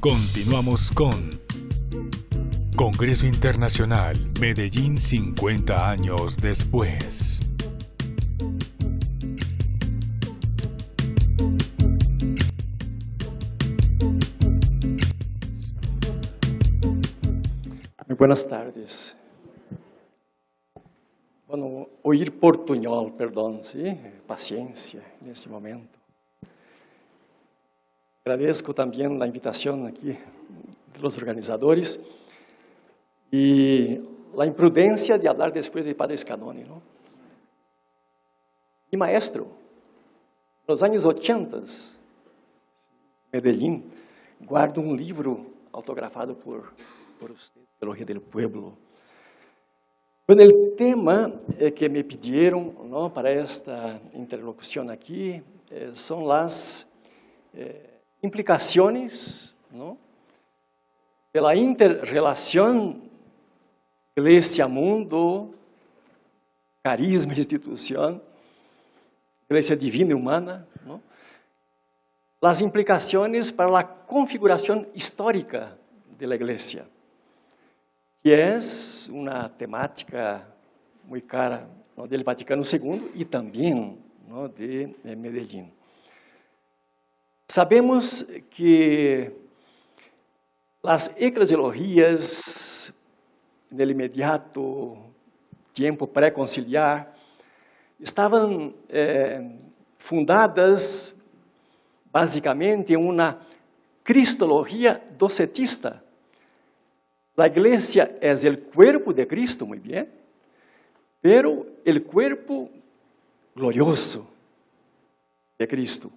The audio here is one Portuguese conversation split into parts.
Continuamos con Congreso Internacional Medellín 50 años después. Muy buenas tardes. Bueno, oír portuñol, perdón, ¿sí? Paciencia en este momento. Agradezco también la invitación aquí de los organizadores y la imprudencia de hablar después de Padre Scanoni, ¿no? Mi maestro, en los años 80, Medellín, guarda un libro autografado por usted, Teología del Pueblo. Bueno, el tema que me pidieron, ¿no?, para esta interlocución aquí son las implicaciones, ¿no?, de la interrelación iglesia-mundo, carisma-institución, iglesia divina y humana, ¿no?, las implicaciones para la configuración histórica de la iglesia, que es una temática muy cara, ¿no?, del Vaticano II y también, ¿no?, de Medellín. Sabemos que las eclesiologías en el inmediato tiempo pré-conciliar estaban fundadas básicamente en una cristología docetista. La iglesia es el cuerpo de Cristo, muy bien, pero el cuerpo glorioso de Cristo.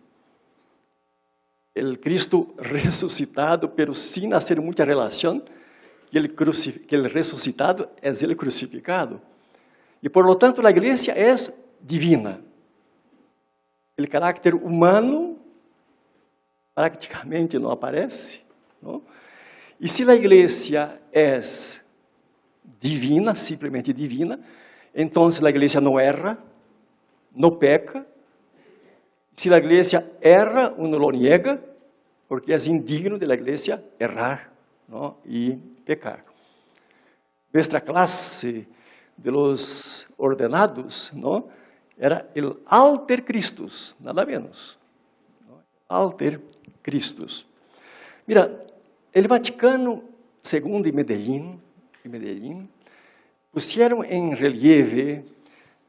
El Cristo resucitado, pero sin hacer mucha relación, que el resucitado es el crucificado. Y por lo tanto la iglesia es divina. El carácter humano prácticamente no aparece, ¿no? Y si la iglesia es divina, simplesmente divina, entonces la iglesia no erra, no peca. Si la iglesia erra, uno lo niega, porque es indigno de la iglesia errar, ¿no?, y pecar. Nuestra clase de los ordenados, ¿no?, era el alter Christus, nada menos, ¿no?, alter Christus. Mira, el Vaticano II y Medellín pusieron en relieve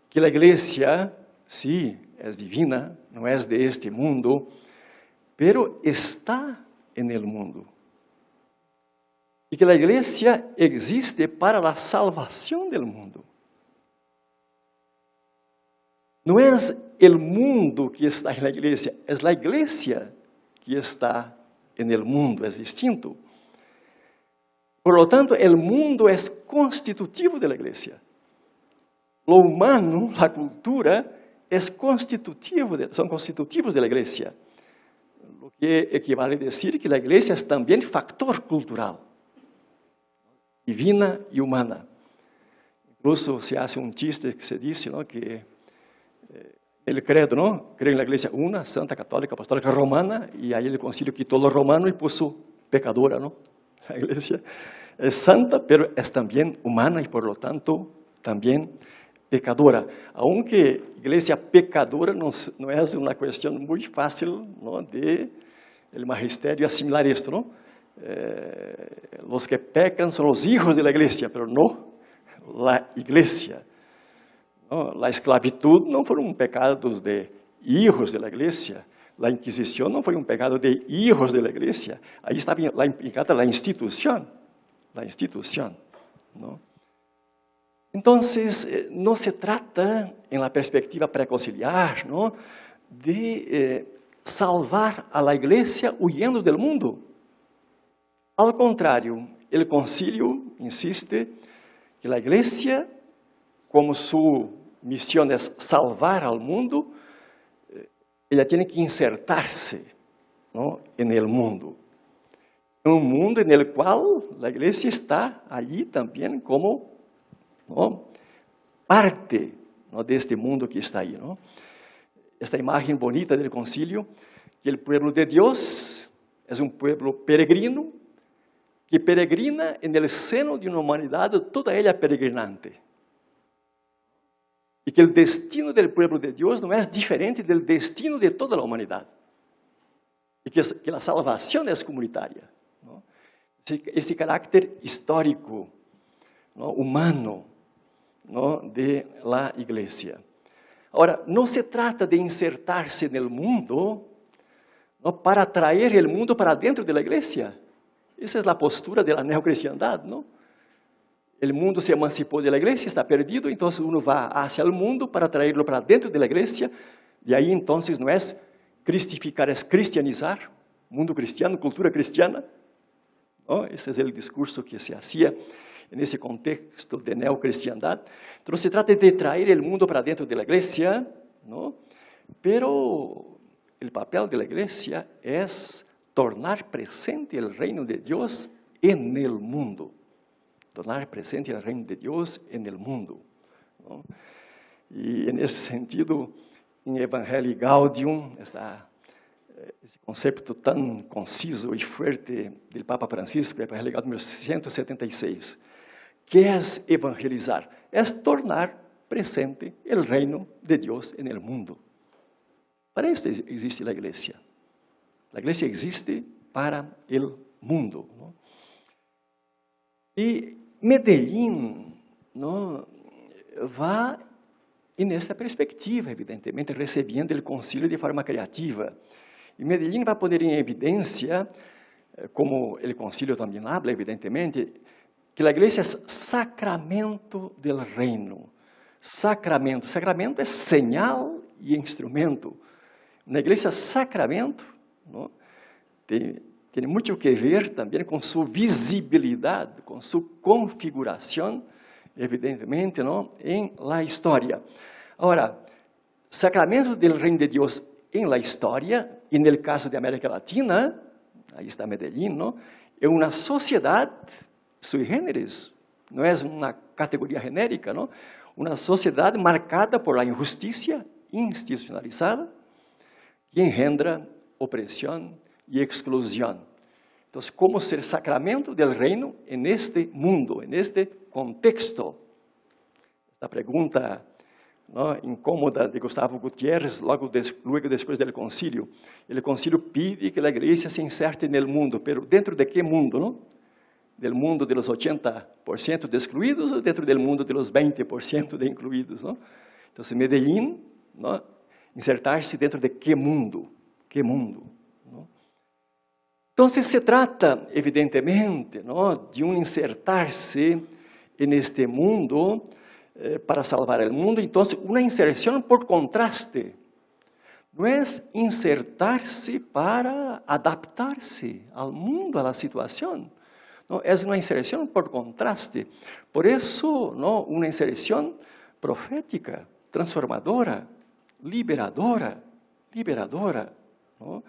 que la iglesia, sí, es divina, no es de este mundo, pero está en el mundo. Y que la iglesia existe para la salvación del mundo. No es el mundo que está en la iglesia, es la iglesia que está en el mundo, es distinto. Por lo tanto, el mundo es constitutivo de la iglesia. Lo humano, la cultura, son constitutivos de la iglesia. Lo que equivale a decir que la iglesia es también factor cultural, divina y humana. Incluso se hace un chiste que se dice, ¿no?, que el credo, ¿no?, cree en la iglesia una, santa, católica, apostólica, romana, y ahí el concilio quitó lo romano y puso pecadora, ¿no? La iglesia es santa, pero es también humana y por lo tanto también pecadora. Aunque iglesia pecadora no es una cuestión muy fácil, ¿no?, de el magisterio asimilar esto, ¿no? Los que pecan son los hijos de la iglesia, pero no la iglesia. ¿No? La esclavitud no fueron pecados de hijos de la iglesia. La Inquisición no fue un pecado de hijos de la iglesia. Ahí estaba implicada la institución, ¿no? Entonces, no se trata, en la perspectiva preconciliar, ¿no?, de salvar a la iglesia huyendo del mundo. Al contrario, el concilio insiste que la iglesia, como su misión es salvar al mundo, ella tiene que insertarse, ¿no?, en el mundo. En un mundo en el cual la iglesia está allí también como, ¿no?, parte, ¿no?, de este mundo que está ahí, ¿no? Esta imagen bonita del concilio, que el pueblo de Dios é um pueblo peregrino, que peregrina no seno de uma humanidade toda ela peregrinante. E que o destino do pueblo de Deus não é diferente do destino de toda a humanidade. E que a salvação é comunitária. ¿No? Esse caráter histórico, ¿no? Humano, ¿no? De la igreja. Agora, não se trata de insertar-se no mundo, ¿no? Para trazer o mundo para dentro da igreja. Essa é a postura da neocristiandade, não? O mundo se emancipou da igreja, está perdido, então uno vai hacia o mundo para traerlo para dentro da igreja, e aí então não é cristificar, é cristianizar, mundo cristiano, cultura cristiana. ¿No? Esse é o discurso que se hacía nesse contexto de neocristiandade. Então se trata de trazer o mundo para dentro da igreja, ¿no? Pero o papel da igreja é tornar presente o reino de Deus en el mundo. Tornar presente o reino de Deus en el mundo. ¿No? E nesse sentido, em Evangelii Gaudium, está esse conceito tão conciso e forte do Papa Francisco, Evangelii Gaudium número 176. Que é evangelizar? É tornar presente o reino de Deus en el mundo. Para isso existe a igreja. A igreja existe para o mundo. ¿No? E Medellín, ¿no? Vai nesta perspectiva, evidentemente, recebendo o concílio de forma criativa. E Medellín vai poner em evidência, como o concílio também habla, evidentemente, que a igreja é sacramento do reino. Sacramento. Sacramento é señal e instrumento. Na igreja, sacramento, ¿no? Tem muito que ver também com sua visibilidade, com sua configuração, evidentemente, ¿no? Em la história. Agora, sacramento do reino de Deus em la história, e no caso de América Latina, aí está Medellín, ¿no? É uma sociedade sui generis, não é uma categoria genérica, ¿no? Uma sociedade marcada por la injustiça institucionalizada, que engendra opressão e exclusão. Então, como ser sacramento do reino neste mundo, neste contexto? Esta pergunta, ¿no? Incômoda de Gustavo Gutiérrez, logo depois do concílio. O concílio pede que a igreja se inserte no mundo, mas dentro de que mundo, não? Del mundo de los 80% de excluídos ou dentro do mundo de los 20% de incluídos, não? Então, Medellín, ¿no? Insertar-se dentro de que mundo? Que mundo? ¿No? Então, se trata, evidentemente, ¿no? De insertar-se neste mundo para salvar o mundo. Então, uma inserção por contraste. Não é insertar-se para adaptar-se ao mundo, à situação. Não, é uma inserção por contraste. Por isso, não, uma inserção profética, transformadora, liberadora. ¿No?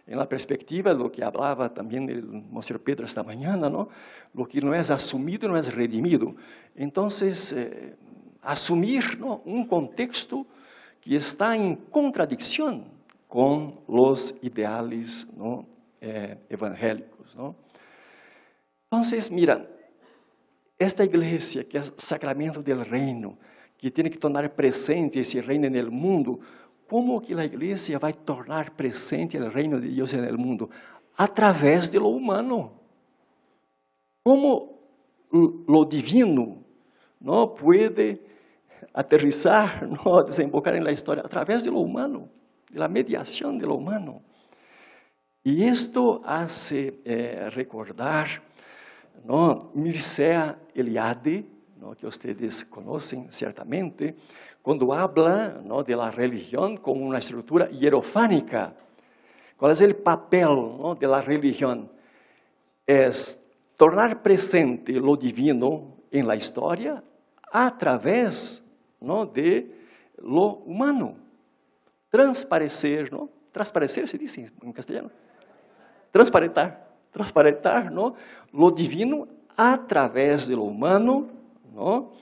En la perspectiva, lo que hablaba también el Monseñor Pedro esta mañana, ¿no? Lo que no es asumido no es redimido. Entonces, asumir, ¿no? Un contexto que está en contradicción con los ideales, ¿no? Evangélicos, ¿no? Entonces, mira, esta iglesia que es sacramento del reino, que tiene que tornar presente esse reino en el mundo, como que a igreja vai tornar presente o reino de Deus no mundo? Através de lo humano. Como lo divino não pode aterrizar, não desembocar na história? Através de lo humano, de la mediação de lo humano. E isto hace recordar, não, Mircea Eliade, não, que vocês conhecem certamente, quando habla, ¿no? De la religión como una estructura hierofánica. ¿Cuál es el papel, ¿no? De la religión? Es tornar presente lo divino en la historia a través, ¿no? De lo humano. Transparecer, ¿no? Transparecer se dice en castellano. Transparentar, ¿no? Lo divino a través de lo humano, ¿no?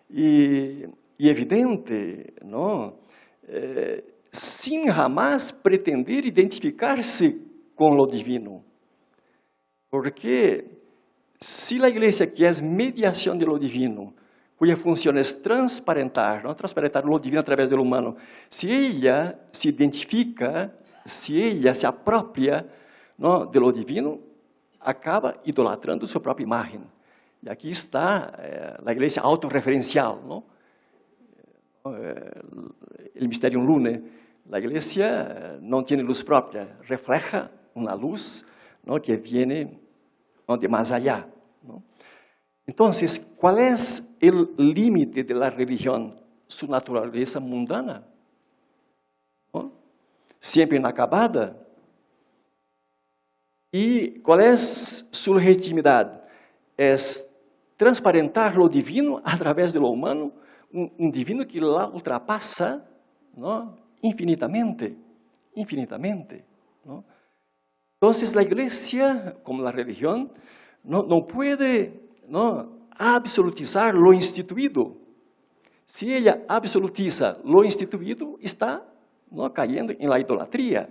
E evidente, não? Sem jamais pretender identificar-se com o divino. Porque se a igreja, que é mediação de lo divino, cuja função é transparentar, não transparentar lo divino através do humano, se ela se identifica, se ela se apropria, não, de lo divino, acaba idolatrando sua própria imagem. E aqui está a igreja autorreferencial, não? O Mysterium Lunae. A igreja não tem luz própria, refleja uma luz, não, que viene, não, de mais allá. Não? Então, qual é o límite da religião? Sua natureza mundana, não? Sempre inacabada. E qual é sua legitimidade? É transparentar o divino através do humano, um divino que lá ultrapassa, não? Infinitamente, infinitamente. ¿No? Entonces, la iglesia, como la religión, no puede, ¿no?, absolutizar lo instituido. Si ella absolutiza lo instituido, está, ¿no?, cayendo en la idolatría.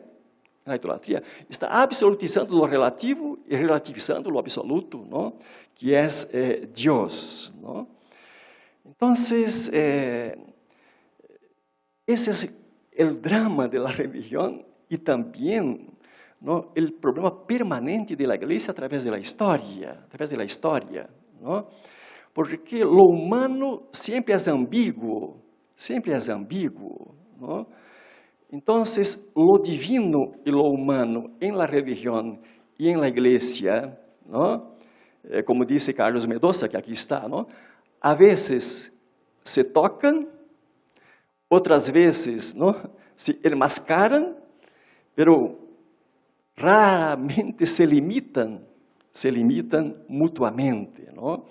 En la idolatría. Está absolutizando lo relativo y relativizando lo absoluto, ¿no?, que es Dios. ¿No? Entonces, ese es el drama de la religión y también, ¿no?, el problema permanente de la iglesia a través de la historia, ¿no? Porque lo humano siempre es ambiguo, ¿no? Entonces, lo divino y lo humano en la religión y en la iglesia, ¿no?, como dice Carlos Mendoza, que aquí está, ¿no?, a veces se tocan, outras vezes, não, se enmascaram, pero raramente se limitam mutuamente. Não?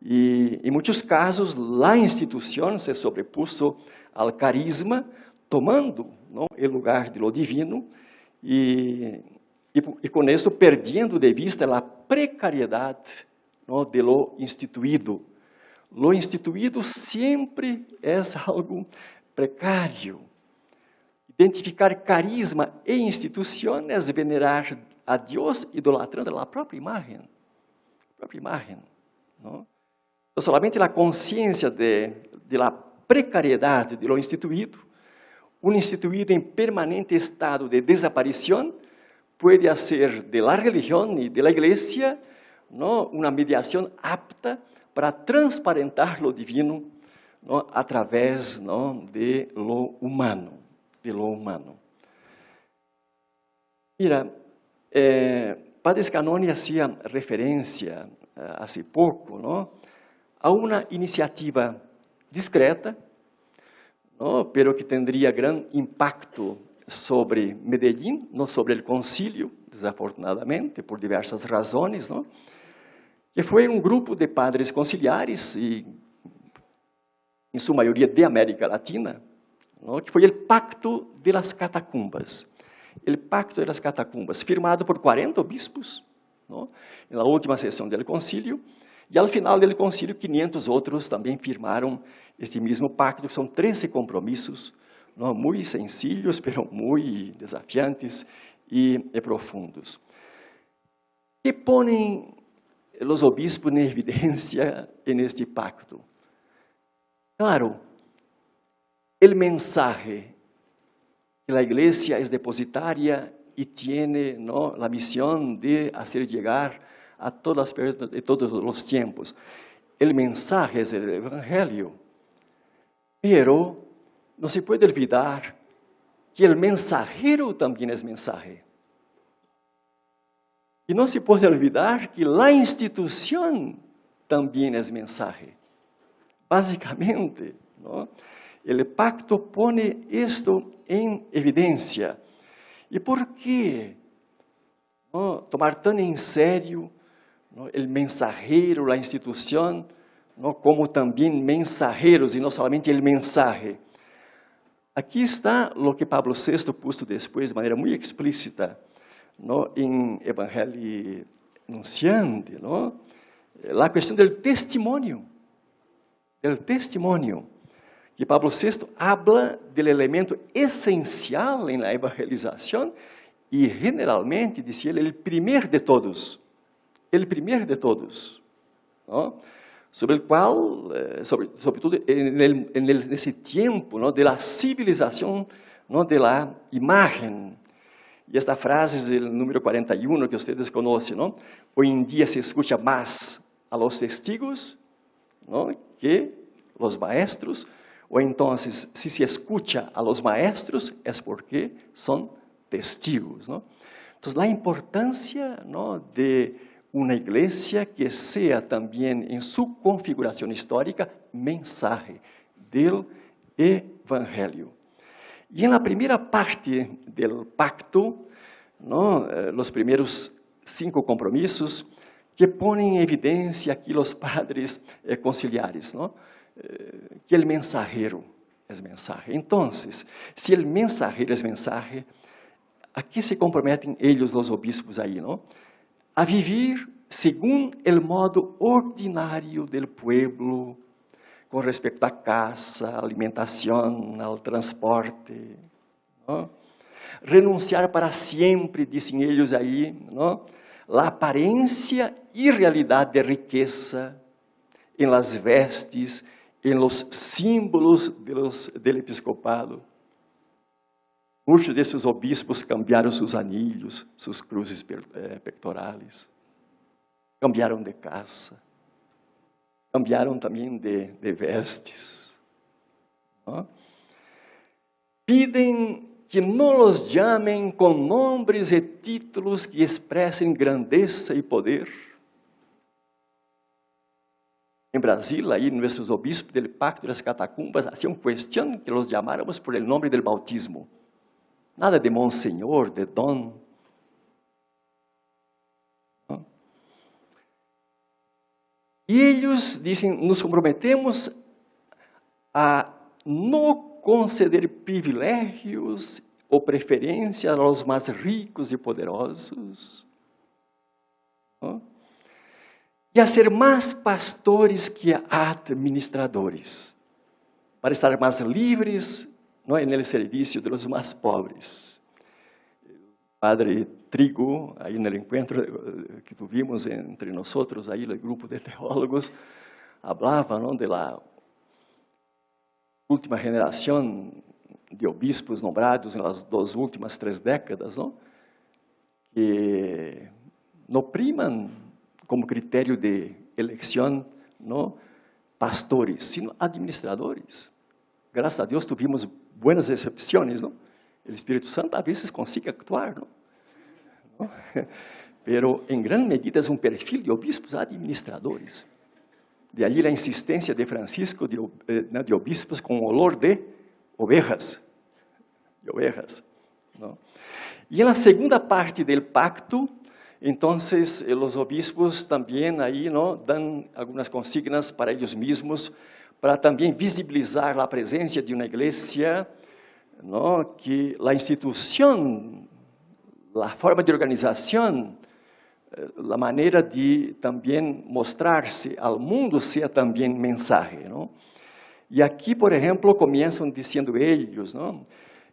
E em muitos casos, a instituição se sobrepuso ao carisma, tomando, não, o lugar de lo divino e com isso perdendo de vista a precariedade, não, de lo instituído. Lo instituído sempre é algo precário. Identificar carisma e instituição é venerar a Deus idolatrando a própria imagem. Não? Então, somente a consciência de la precariedade de lo instituído, um instituído em permanente estado de desaparição, pode ser de la religião e de la igreja, não, uma mediação apta para transparentar lo divino, ¿no?, através, ¿no?, de lo humano. Mira, Padre Scanoni hacía referencia hace poco, ¿no?, a una iniciativa discreta, ¿no?, pero que tendría gran impacto sobre Medellín, no sobre el concilio, desafortunadamente, por diversas razones, ¿no?, que foi um grupo de padres conciliares, e em sua maioria de América Latina, não, que foi o Pacto de las Catacumbas. O Pacto de las Catacumbas, firmado por 40 obispos, não, na última sessão do concílio, e ao final do concílio, 500 outros também firmaram este mesmo pacto, que são 13 compromissos, não, muito sencillos, pero muito desafiantes e profundos, que põem os obispos em evidência neste pacto. Claro, o mensaje que a igreja é depositária e tiene, ¿no?, a missão de fazer chegar a todas as pessoas de todos os tempos. O mensaje é o evangelho, pero não se pode olvidar que o mensajero também é mensaje. E não se pode olvidar que a instituição também é mensaje. Basicamente, ¿no?, o pacto pone isto em evidência. E por que, ¿no?, tomar tão em sério, ¿no?, o mensajero, a instituição, ¿no?, como também mensajeros, e não somente o mensaje? Aqui está o que Pablo VI puso depois de maneira muito explícita, ¿no?, em Evangelii Nunciandi, ¿no?, a questão do testemunho. Que Pablo VI habla do elemento essencial na evangelização e, generalmente, diz ele, o primeiro de todos. o primeiro de todos, ¿no? Sobre o qual, sobretudo, nesse tempo, ¿no? De la civilização, ¿no? De la imagen. E esta frase do número 41 que vocês conhecem, ¿no? Hoje em dia se escuta mais a los testigos, ¿no? Que los maestros, ou então, se se escuta a los maestros, é porque são testigos, ¿no? Então, a importância, ¿no? De uma igreja que seja também, em sua configuração histórica, mensaje do Evangelho. E na primeira parte do pacto, ¿no? Os primeiros 5 compromissos, que põem em evidência aqui os padres conciliares, ¿no? Que o mensajero é mensaje. Então, se o mensajero é mensaje, a que se comprometem eles, os obispos, aí, ¿no? A vivir segundo o modo ordinário do pueblo, com respeito à casa, alimentação, ao transporte, ¿no? Renunciar para sempre, dizem eles aí, ¿no? A aparência e realidade de riqueza em las vestes, em los símbolos del episcopado. Muitos desses obispos cambiaram seus anilhos, suas cruzes pectorales, cambiaram de casa, cambiaram também de vestes, ¿no? Piden que não los chamem com nomes e títulos que expressem grandeza e poder. Em Brasil, aí, nossos obispos do Pacto das Catacumbas faziam questão que los chamáramos por el nome del bautismo. Nada de monsenhor, de dom. ¿No? E eles dizem, nos comprometemos a não conceder privilégios ou preferências aos mais ricos e poderosos. ¿No? E a ser mais pastores que administradores, para estar mais livres, no el servicio de los más pobres. Padre Trigo, aí no encontro que tuvimos entre nós, aí o grupo de teólogos, falava, ¿no? De la última geração de obispos nombrados nas 2 últimas 3 décadas, ¿no? Que não primam como critério de eleição, ¿no? Pastores, sino administradores. Graças a Deus tivemos buenas excepciones, ¿no? El Espíritu Santo a veces consigue actuar, ¿no? Pero en gran medida es un perfil de obispos administradores. De allí la insistencia de Francisco de obispos con olor de ovejas, ¿no? Y en la segunda parte del pacto, entonces los obispos también ahí, ¿no? Dan algunas consignas para ellos mismos, para também visibilizar a presença de uma igreja, ¿no? Que a instituição, a forma de organização, a maneira de também mostrar-se ao mundo seja também mensagem, ¿no? E aqui, por exemplo, começam dizendo eles, ¿no?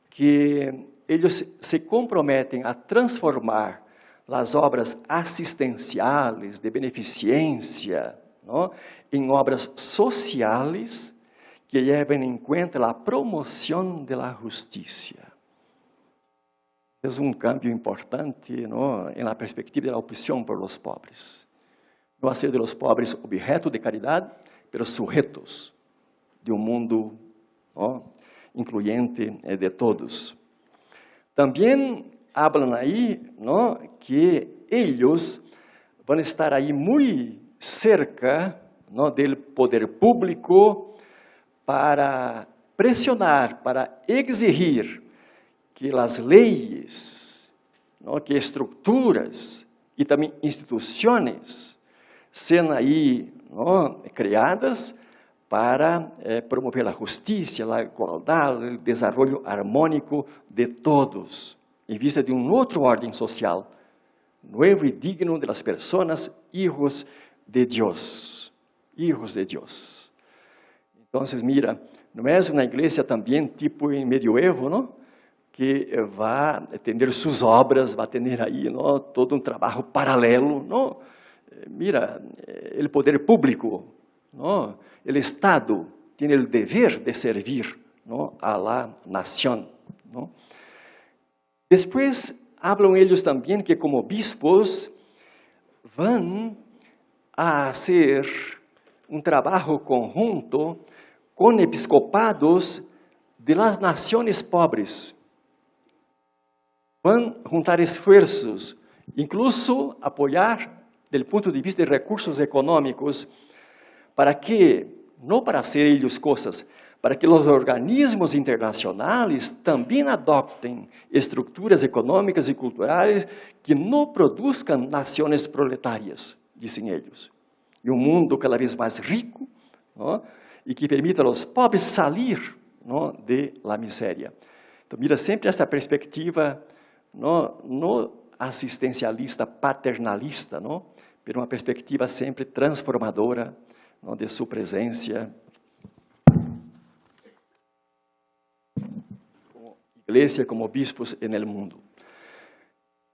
Que eles se comprometem a transformar as obras assistenciais, de beneficência, ¿no? Em obras sociais que levem em conta a promoção da justiça. É cambio importante, ¿no? Na perspectiva da opção por los pobres. Não ser de los pobres objeto de caridade, pero sujetos de mundo, ¿no? Incluyente de todos. Também hablan aí, ¿no? Que eles vão estar aí muito cerca, ¿no? Del poder público para pressionar, para exigir que as leis, ¿no? Que estruturas e também instituições sejam aí, ¿no? Criadas para promover a justiça, a igualdade, o desenvolvimento harmônico de todos, em vista de outro ordem social, novo e digno de las personas, hijos de Deus. Hijos de Deus. Então, mira, não é uma igreja também tipo em medioevo, não? Que vai ter suas obras, vai ter aí, não? Todo trabalho paralelo, não? mira, o poder público, ¿no? O Estado tem o dever de servir, ¿no? A la nación, ¿no? Después hablan ellos también que como bispos van a hacer un trabajo conjunto con episcopados de las naciones pobres. Van a juntar esfuerzos, incluso apoyar desde o ponto de vista de recursos econômicos, para que, não para hacer ellos coisas, para que os organismos internacionais também adoptem estruturas econômicas e culturais que não produzcam nações proletárias, dizem eles. E um mundo cada vez mais rico, ¿no? E que permita aos pobres sair, ¿no? De la miséria. Então, mira sempre essa perspectiva, não assistencialista, paternalista, não? Mas uma perspectiva sempre transformadora, não? De sua presença. Como igreja, como bispos no mundo.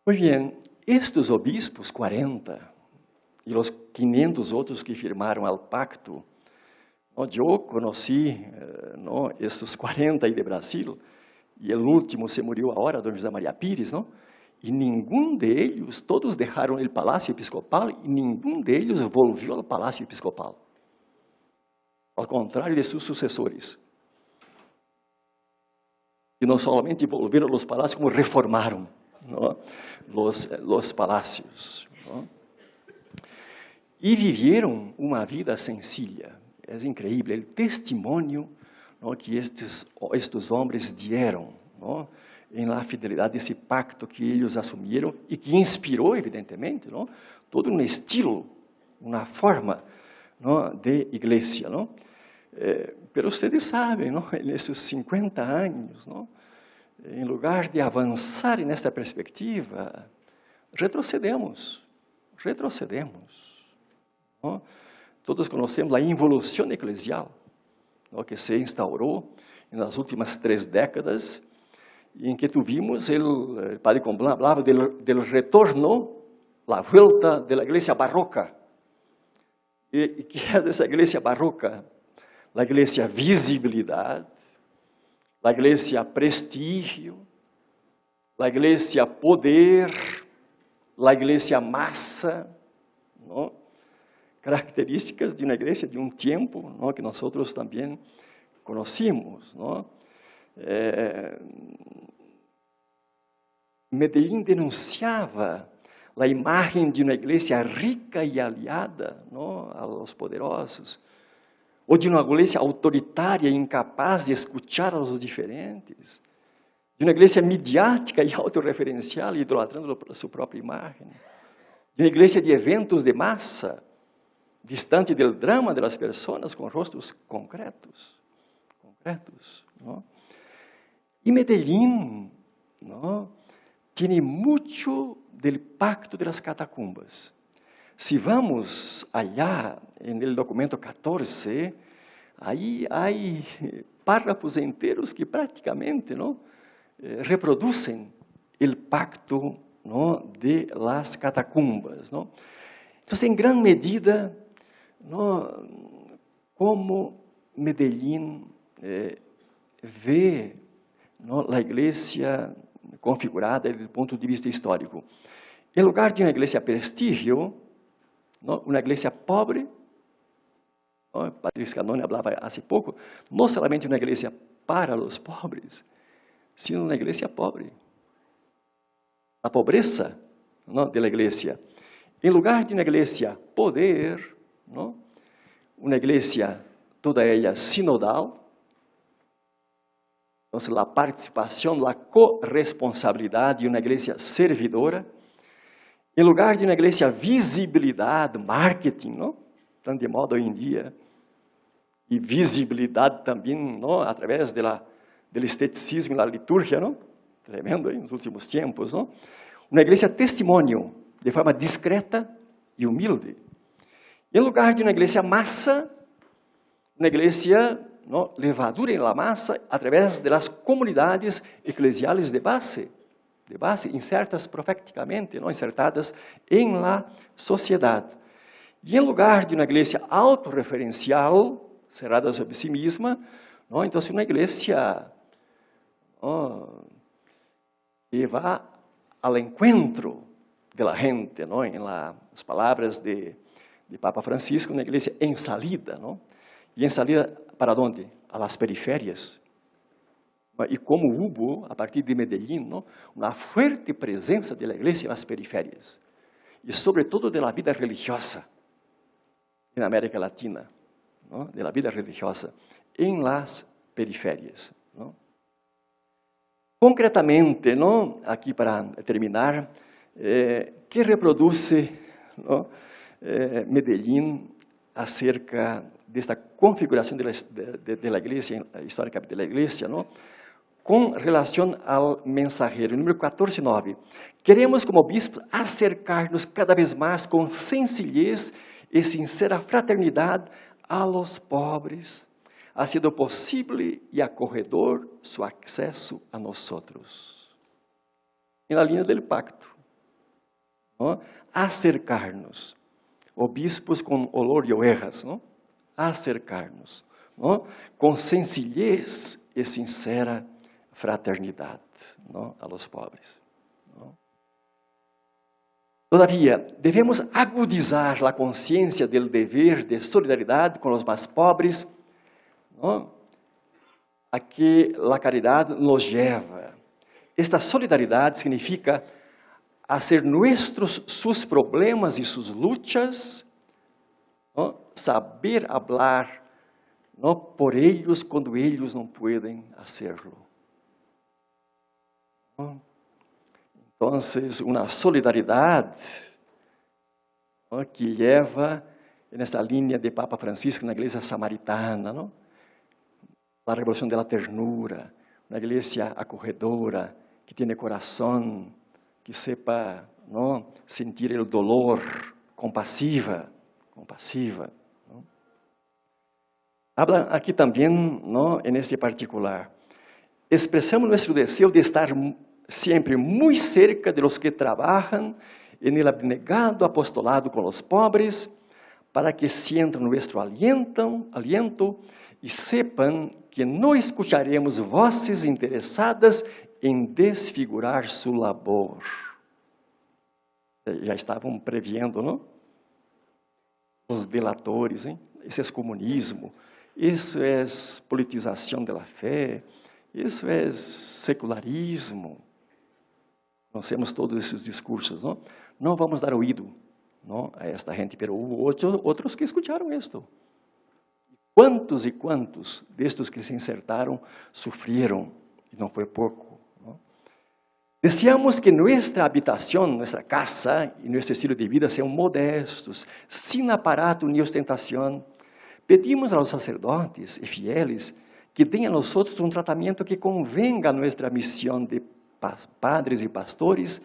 Muito bem, estes obispos, 40, e os 500 outros que firmaram o pacto, eu conheci esses 40 aí de Brasil, e o último se murió agora, Dom José Maria Pires, não? E nenhum deles, todos deixaram o palácio episcopal, e nenhum deles volviu ao palácio episcopal. Ao contrário de seus sucessores. E não somente volveram aos palácios, como reformaram, não? Os palácios. Não? E viveram uma vida sencilla. É incrível o testemunho, não, que estes homens deram, não, em la fidelidade desse pacto que eles assumiram e que inspirou, evidentemente, não, todo um estilo, uma forma, não, de igreja. Não? Pero vocês sabem, não, nesses 50 anos, não, em lugar de avançar nesta perspectiva, retrocedemos. Não? Todos conhecemos a involução eclesial, não, que se instaurou nas últimas 3 décadas, em que tuvimos, o padre Comblan falava do retorno, a volta da igreja barroca. E que é essa igreja barroca? A igreja visibilidade, a igreja prestígio, a igreja poder, a igreja massa, não? Características de uma igreja de um tempo, não? Que nós também conhecemos. Não? Medellín denunciava a imagem de uma igreja rica e aliada, não? Aos poderosos, ou de uma igreja autoritária e incapaz de escutar aos diferentes, de uma igreja midiática e autorreferencial, idolatrando a sua própria imagem, de uma igreja de eventos de massa, distante do drama das pessoas, com rostos concretos. Não? E Medellín, não, tem muito do pacto das catacumbas. Se vamos allá, no documento 14, aí há párrafos inteiros que praticamente, não, reproduzem o pacto, não, de las catacumbas. Não? Então, em grande medida, não, como Medellín vê, não, a igreja configurada do ponto de vista histórico. Em lugar de uma igreja prestígio, não, uma igreja pobre, não, Padre Scanoni falava há pouco, não somente uma igreja para os pobres, sino uma igreja pobre. A pobreza, não, da igreja. Em lugar de uma igreja poder, não, uma igreja toda ela sinodal, então, a participação, a corresponsabilidade de uma igreja servidora, em lugar de uma igreja visibilidade, marketing, não? Tão de moda hoje em dia, e visibilidade também, não? Através do esteticismo e da liturgia, não? Tremendo aí nos últimos tempos, não? Uma igreja testemunho, de forma discreta e humilde. Em lugar de uma igreja massa, uma igreja, não, levadura em la massa, através das comunidades eclesiais de base, insertas profeticamente, não, insertadas em la sociedade. E em lugar de uma igreja autorreferencial, cerrada sobre si mesma, ¿no? Então, uma igreja que vai ao encontro da gente, ¿no? Em las palavras de Papa Francisco, uma igreja em salida, ¿no? E em salida para onde? A las periferias. E como hubo, a partir de Medellín, ¿no? Uma forte presença da igreja nas periferias. E sobretudo da vida religiosa na América Latina, ¿no? Da vida religiosa em las periferias, ¿no? Concretamente, ¿no? Aqui para terminar, que reproduz, ¿no? Medellín acerca desta configuração da igreja, histórica da igreja, ¿no? Com relação ao mensageiro, número 14:9. Queremos, como bispos, acercar-nos cada vez mais com sencillez e sincera fraternidade a los pobres, ha sido possível e acorredor su acesso a nosotros. Na linha do pacto, ¿no? Acercar-nos, obispos com olor e ovejas, ¿no? Acercar-nos, ¿no? Com sencillez e sincera fraternidade, ¿no? A los pobres, ¿no? Todavia, devemos agudizar a consciência do dever de solidariedade com os mais pobres, ¿no? A que a caridade nos leva. Esta solidariedade significa hacer nuestros sus problemas e sus luchas, ¿no? Saber hablar, ¿no? Por ellos quando eles não podem hacerlo, ¿no? Então, uma solidariedade, ¿no? Que leva nesta linha de Papa Francisco na igreja samaritana, ¿no? A revolução da ternura, uma igreja acorredora, que tem coração, que sepa, ¿no? Sentir o dolor, compassiva, ¿no? Habla aqui também, ¿no? En este particular, expressamos nosso desejo de estar sempre muito cerca de los que trabalham en el abnegado apostolado com os pobres, para que sientam nuestro aliento e sepam que não escucharemos vozes interessadas em desfigurar su labor. Já estavam prevendo, não? Os delatores, hein? Isso é comunismo, isso é politização da fé, isso é secularismo. Nós temos todos esses discursos, não? Não vamos dar ouído, não, a esta gente, pero houve outros que escutaram isto. Quantos e quantos destes que se insertaram sofreram, e não foi pouco, não? Deseamos que nossa habitação, nossa casa e nosso estilo de vida sejam modestos, sem aparato nem ostentação. Pedimos aos sacerdotes e fieles que deem a nós um tratamento que convenga a nossa missão de padres e pastores,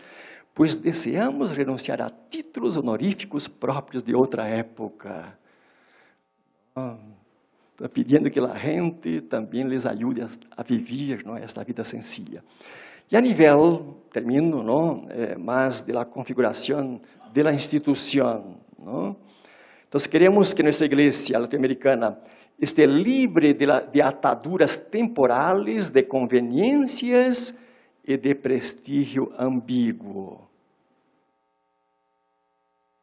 pois desejamos renunciar a títulos honoríficos próprios de outra época. Estou pedindo que a gente também les ajude a viver, não, esta vida sencilla. E a nível, termino, não, mais da configuração da instituição, não? Então, queremos que nossa igreja latino-americana esteja livre de ataduras temporais, de conveniências e de prestígio ambíguo.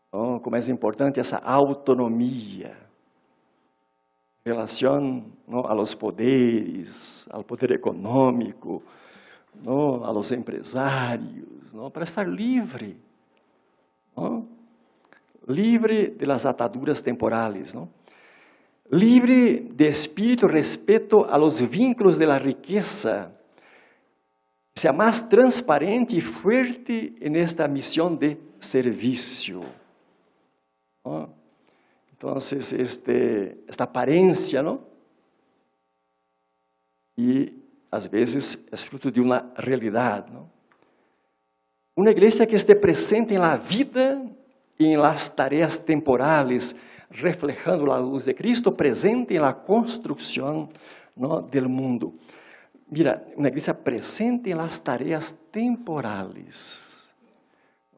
Então, como é importante essa autonomia, em relação, não, a los poderes, ao poder econômico, não, a los empresários, não, para estar livre, não? Livre de las ataduras temporales, não? Livre de espírito respeto a los vínculos de la riqueza, sea mais transparente e fuerte en esta missão de serviço, ¿no? Então, esta aparência, ¿no? E, às vezes, é fruto de uma realidade, ¿no? Uma igreja que esteja presente em la vida e em las tareas temporales, reflejando a luz de Cristo, presente em la construção, ¿no? Del mundo. Mira, uma igreja presente em las tareas temporales.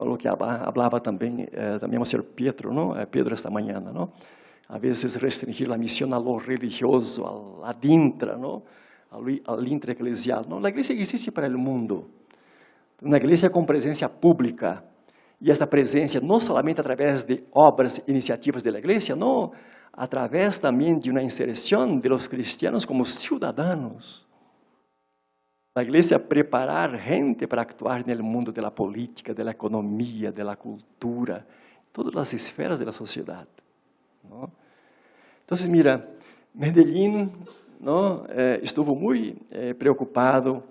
lo que hablaba también el señor Pedro, ¿no? Pedro esta mañana, ¿no? A veces restringir la misión a lo religioso, al intra, ¿no? Al intra eclesial. ¿No? La iglesia existe para el mundo. Una iglesia con presencia pública. Y esta presencia no solamente a través de obras e iniciativas de la iglesia, no, a través también de una inserción de los cristianos como ciudadanos. La iglesia preparar gente para actuar en el mundo de la política, de la economía, de la cultura, todas las esferas de la sociedad. ¿No? Entonces, mira, Medellín, ¿no? Estuvo muy preocupado,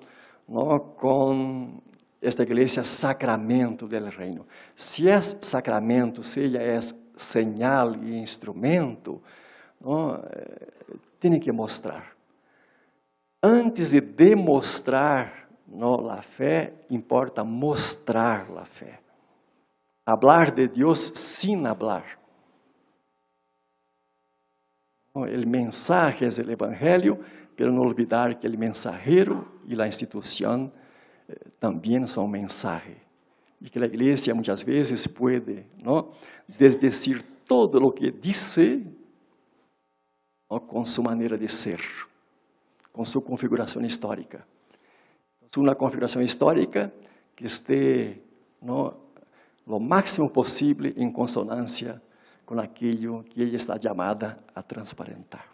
¿no? Con esta iglesia sacramento del reino. Si es sacramento, si ella es señal e instrumento, ¿no? Tiene que mostrar. Antes de demonstrar, ¿no? La fe, importa mostrar la fe. Hablar de Dios sin hablar. El mensaje es el evangelio, pero no olvidar que el mensajero y la institución también son mensaje. Y que la iglesia muchas veces puede, ¿no? Desdecir todo lo que dice, ¿no? Con su manera de ser, con su configuración histórica. Una configuración histórica que esté, ¿no? Lo máximo posible en consonancia con aquello que ella está llamada a transparentar.